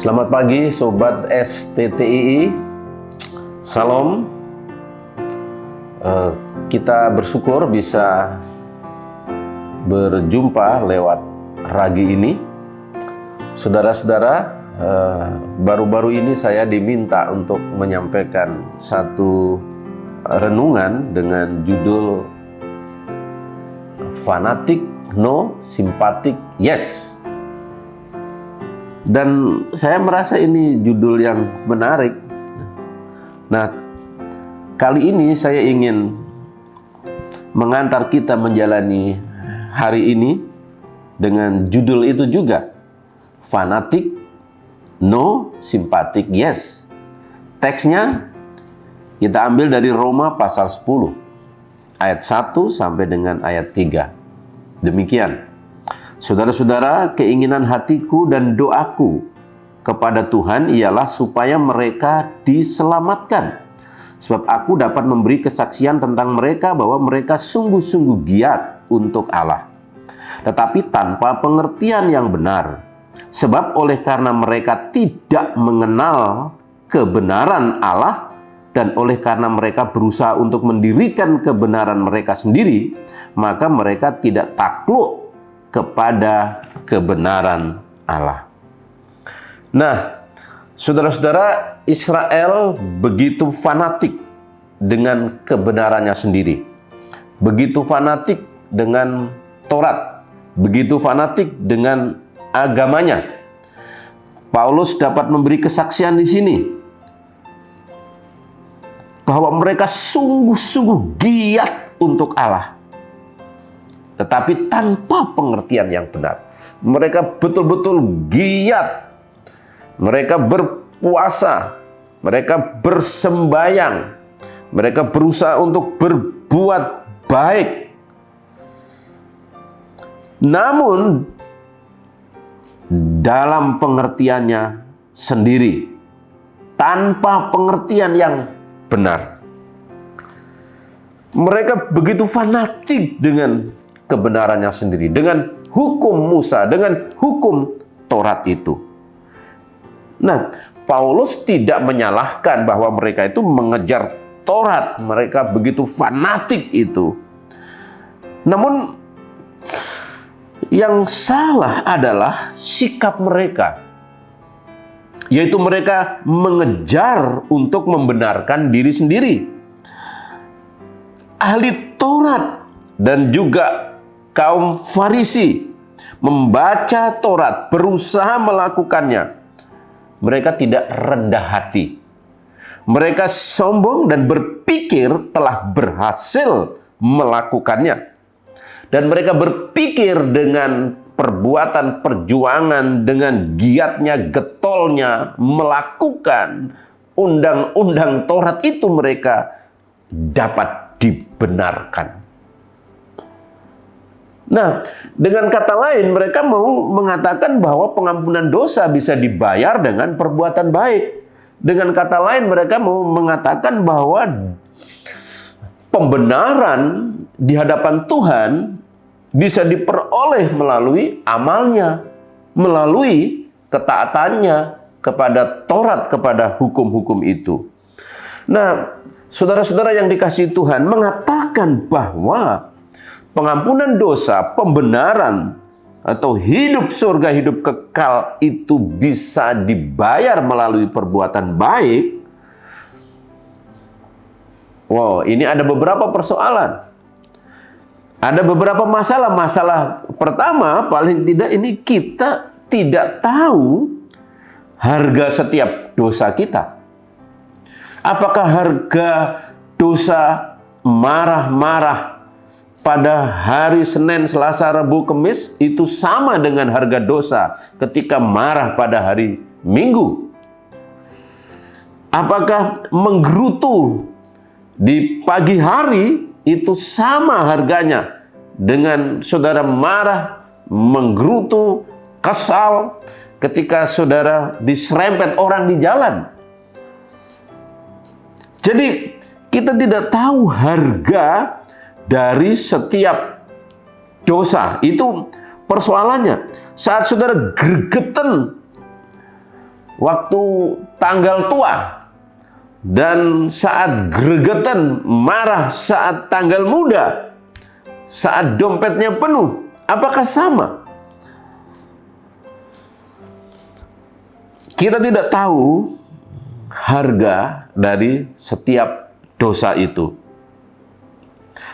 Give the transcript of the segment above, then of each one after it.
Selamat pagi Sobat STTII. Salam. Kita bersyukur bisa berjumpa lewat ragi ini. Saudara-saudara, baru-baru ini saya diminta untuk menyampaikan satu renungan dengan judul Fanatik No, Simpatik Yes. Dan saya merasa ini judul yang menarik. Nah, kali ini saya ingin mengantar kita menjalani hari ini dengan judul itu juga. Fanatik No, Simpatik Yes. Teksnya kita ambil dari Roma pasal 10, ayat 1 sampai dengan ayat 3. Demikian. Saudara-saudara, keinginan hatiku dan doaku kepada Tuhan ialah supaya mereka diselamatkan. Sebab aku dapat memberi kesaksian tentang mereka bahwa mereka sungguh-sungguh giat untuk Allah. Tetapi tanpa pengertian yang benar. Sebab oleh karena mereka tidak mengenal kebenaran Allah dan oleh karena mereka berusaha untuk mendirikan kebenaran mereka sendiri, maka mereka tidak takluk kepada kebenaran Allah. Nah, saudara-saudara, Israel begitu fanatik dengan kebenarannya sendiri. Begitu fanatik dengan Taurat. Begitu fanatik dengan agamanya. Paulus dapat memberi kesaksian di sini bahwa mereka sungguh-sungguh giat untuk Allah. Tetapi tanpa pengertian yang benar. Mereka betul-betul giat. Mereka berpuasa. Mereka bersembayang. Mereka berusaha untuk berbuat baik. Namun, dalam pengertiannya sendiri. Tanpa pengertian yang benar. Mereka begitu fanatik dengan kebenarannya sendiri, dengan hukum Musa, dengan hukum Taurat itu. Nah, Paulus tidak menyalahkan bahwa mereka itu mengejar Taurat, mereka begitu fanatik itu. Namun, yang salah adalah sikap mereka, yaitu mereka mengejar untuk membenarkan diri sendiri. Ahli Taurat dan juga kaum Farisi membaca Taurat, berusaha melakukannya. Mereka tidak rendah hati. Mereka sombong dan berpikir telah berhasil melakukannya. Dan mereka berpikir dengan perbuatan perjuangan, dengan giatnya, getolnya melakukan undang-undang Taurat itu mereka dapat dibenarkan. Nah, dengan kata lain mereka mau mengatakan bahwa pengampunan dosa bisa dibayar dengan perbuatan baik. Dengan kata lain mereka mau mengatakan bahwa pembenaran di hadapan Tuhan bisa diperoleh melalui amalnya, melalui ketaatannya kepada Taurat, kepada hukum-hukum itu. Nah, saudara-saudara yang dikasihi Tuhan, mengatakan bahwa pengampunan dosa, pembenaran, atau hidup surga, hidup kekal itu bisa dibayar melalui perbuatan baik. Wow, ini ada beberapa persoalan. Ada beberapa masalah. Masalah pertama, paling tidak ini kita tidak tahu harga setiap dosa kita. Apakah harga dosa marah-marah pada hari Senin, Selasa, Rabu, Kamis itu sama dengan harga dosa ketika marah pada hari Minggu? Apakah menggerutu di pagi hari itu sama harganya dengan saudara marah, menggerutu, kesal ketika saudara diserempet orang di jalan? Jadi kita tidak tahu harga dari setiap dosa. Itu persoalannya. Saat saudara gregetan waktu tanggal tua, dan saat gregetan marah saat tanggal muda, saat dompetnya penuh, apakah sama? Kita tidak tahu harga dari setiap dosa itu.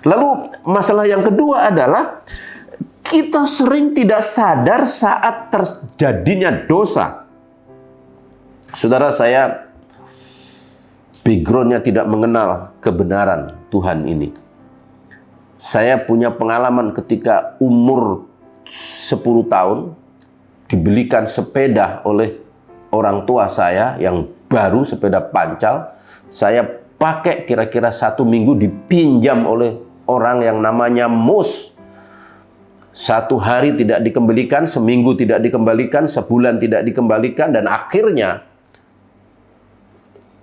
Lalu masalah yang kedua adalah kita sering tidak sadar saat terjadinya dosa. Saudara, saya background-nya tidak mengenal kebenaran Tuhan ini. Saya punya pengalaman ketika umur 10 tahun dibelikan sepeda oleh orang tua saya yang baru, sepeda pancal. Saya pakai kira-kira 1 minggu, dipinjam oleh orang yang namanya Mus. 1 hari tidak dikembalikan, seminggu tidak dikembalikan, sebulan tidak dikembalikan, dan akhirnya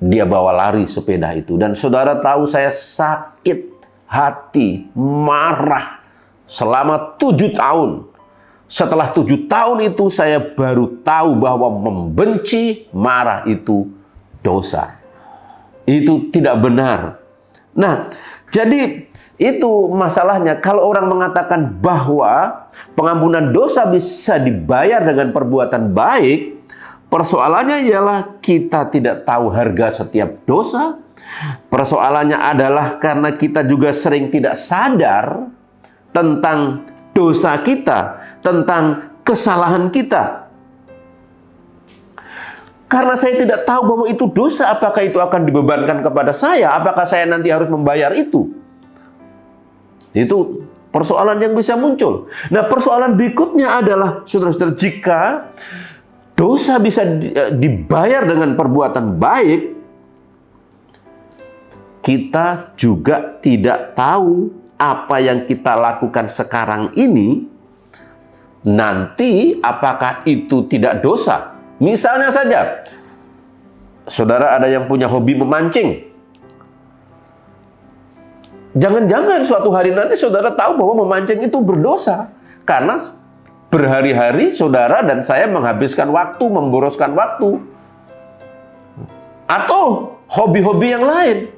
dia bawa lari sepeda itu. Dan saudara tahu, saya sakit hati, marah selama 7 tahun. Setelah 7 tahun itu saya baru tahu bahwa membenci, marah itu dosa. Itu tidak benar. Nah, jadi itu masalahnya. Kalau orang mengatakan bahwa pengampunan dosa bisa dibayar dengan perbuatan baik, persoalannya ialah kita tidak tahu harga setiap dosa. Persoalannya adalah karena kita juga sering tidak sadar tentang dosa kita, tentang kesalahan kita. Karena saya tidak tahu bahwa itu dosa, apakah itu akan dibebankan kepada saya? Apakah saya nanti harus membayar itu? Itu persoalan yang bisa muncul. Nah, persoalan berikutnya adalah, saudara-saudara, jika dosa bisa dibayar dengan perbuatan baik, kita juga tidak tahu apa yang kita lakukan sekarang ini, nanti apakah itu tidak dosa. Misalnya saja, saudara ada yang punya hobi memancing. Jangan-jangan suatu hari nanti saudara tahu bahwa memancing itu berdosa. Karena berhari-hari saudara dan saya menghabiskan waktu, memboroskan waktu. Atau hobi-hobi yang lain.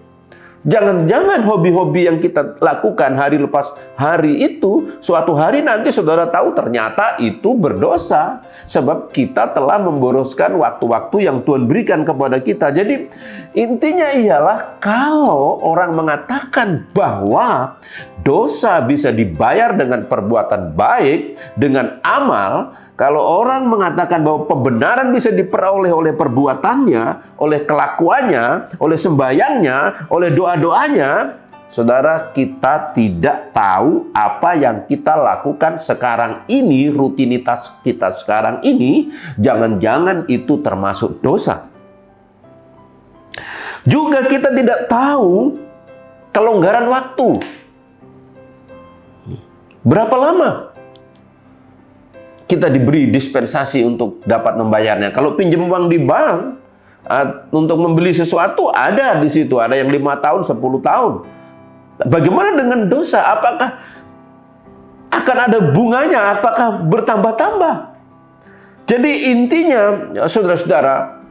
Jangan-jangan hobi-hobi yang kita lakukan hari lepas hari itu, suatu hari nanti saudara tahu ternyata itu berdosa. Sebab kita telah memboroskan waktu-waktu yang Tuhan berikan kepada kita. Jadi intinya ialah, kalau orang mengatakan bahwa dosa bisa dibayar dengan perbuatan baik, dengan amal, kalau orang mengatakan bahwa pembenaran bisa diperoleh oleh perbuatannya, oleh kelakuannya, oleh sembayangnya, oleh doa-doanya, saudara, kita tidak tahu apa yang kita lakukan sekarang ini, rutinitas kita sekarang ini, jangan-jangan itu termasuk dosa. Juga kita tidak tahu kelonggaran waktu. Berapa lama kita diberi dispensasi untuk dapat membayarnya? Kalau pinjam uang di bank, untuk membeli sesuatu ada di situ, ada yang 5 tahun, 10 tahun. Bagaimana dengan dosa? Apakah akan ada bunganya? Apakah bertambah-tambah? Jadi intinya, saudara-saudara,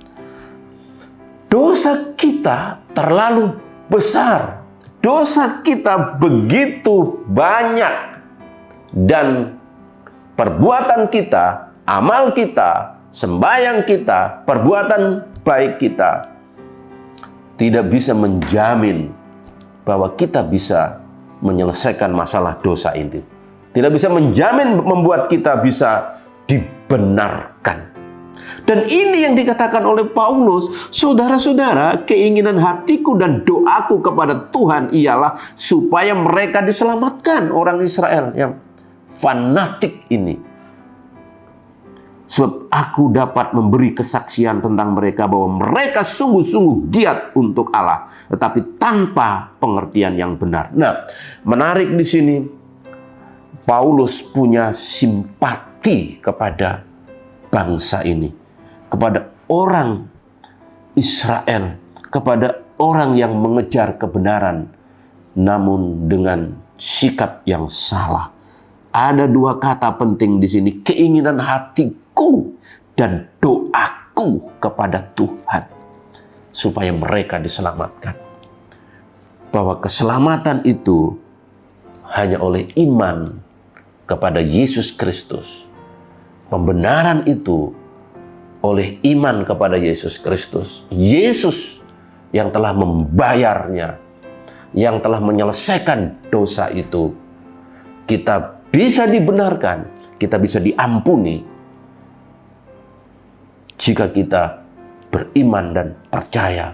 dosa kita terlalu besar. Dosa kita begitu banyak. Dan perbuatan kita, amal kita, sembahyang kita, perbuatan baik kita tidak bisa menjamin bahwa kita bisa menyelesaikan masalah dosa ini. Tidak bisa menjamin membuat kita bisa dibenarkan. Dan ini yang dikatakan oleh Paulus, saudara-saudara, keinginan hatiku dan doaku kepada Tuhan ialah supaya mereka diselamatkan, orang Israel yang fanatik ini. Sebab aku dapat memberi kesaksian tentang mereka bahwa mereka sungguh-sungguh giat untuk Allah, tetapi tanpa pengertian yang benar. Nah, menarik di sini, Paulus punya simpati kepada bangsa ini, kepada orang Israel, kepada orang yang mengejar kebenaran, namun dengan sikap yang salah. Ada 2 kata penting di sini, keinginan hatiku dan doaku. mengaku kepada Tuhan supaya mereka diselamatkan. Bahwa keselamatan itu hanya oleh iman kepada Yesus Kristus. Pembenaran itu oleh iman kepada Yesus Kristus. Yesus yang telah membayarnya, yang telah menyelesaikan dosa itu. Kita bisa dibenarkan, kita bisa diampuni jika kita beriman dan percaya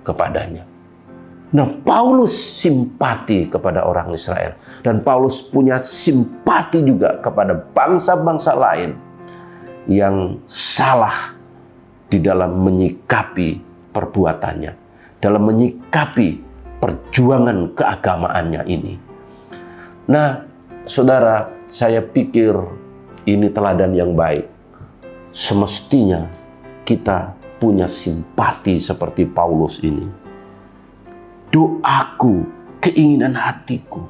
kepadanya. Nah, Paulus simpati kepada orang Israel. Dan Paulus punya simpati juga kepada bangsa-bangsa lain yang salah di dalam menyikapi perbuatannya, dalam menyikapi perjuangan keagamaannya ini. Nah, saudara, saya pikir ini teladan yang baik. Semestinya kita punya simpati seperti Paulus ini. Doaku, keinginan hatiku.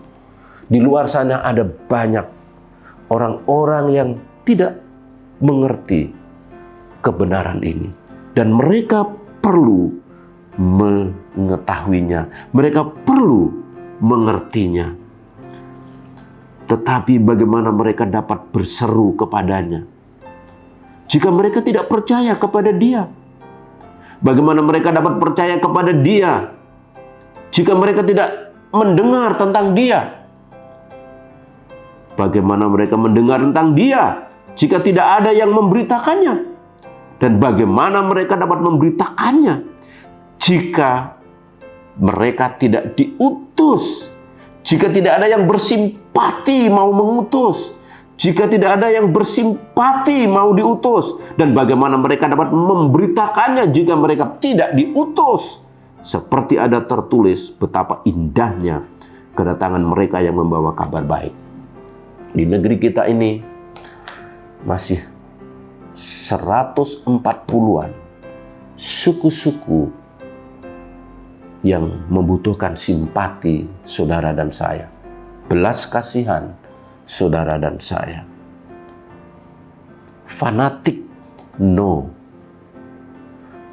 Di luar sana ada banyak orang-orang yang tidak mengerti kebenaran ini. Dan mereka perlu mengetahuinya. Mereka perlu mengertinya. Tetapi bagaimana mereka dapat berseru kepadanya jika mereka tidak percaya kepada Dia? Bagaimana mereka dapat percaya kepada Dia jika mereka tidak mendengar tentang Dia? Bagaimana mereka mendengar tentang Dia jika tidak ada yang memberitakannya? Dan bagaimana mereka dapat memberitakannya jika mereka tidak diutus? Jika tidak ada yang bersimpati mau mengutus? Jika tidak ada yang bersimpati mau diutus? Dan bagaimana mereka dapat memberitakannya jika mereka tidak diutus? Seperti ada tertulis betapa indahnya kedatangan mereka yang membawa kabar baik. Di negeri kita ini masih 140-an suku-suku yang membutuhkan simpati saudara dan saya. Belas kasihan saudara dan saya. Fanatik, no.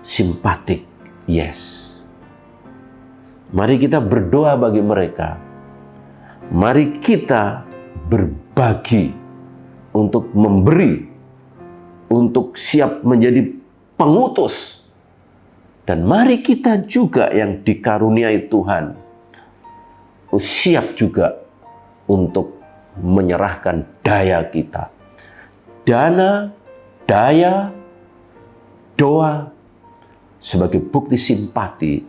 Simpatik, yes. Mari kita berdoa bagi mereka. Mari kita berbagi untuk memberi, untuk siap menjadi pengutus. Dan mari kita juga yang dikaruniai Tuhan siap juga untuk menyerahkan daya kita. Dana, daya, doa sebagai bukti simpati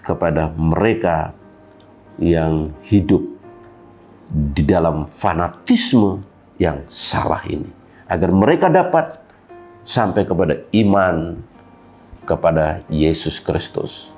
kepada mereka yang hidup di dalam fanatisme yang salah ini. Agar mereka dapat sampai kepada iman kepada Yesus Kristus.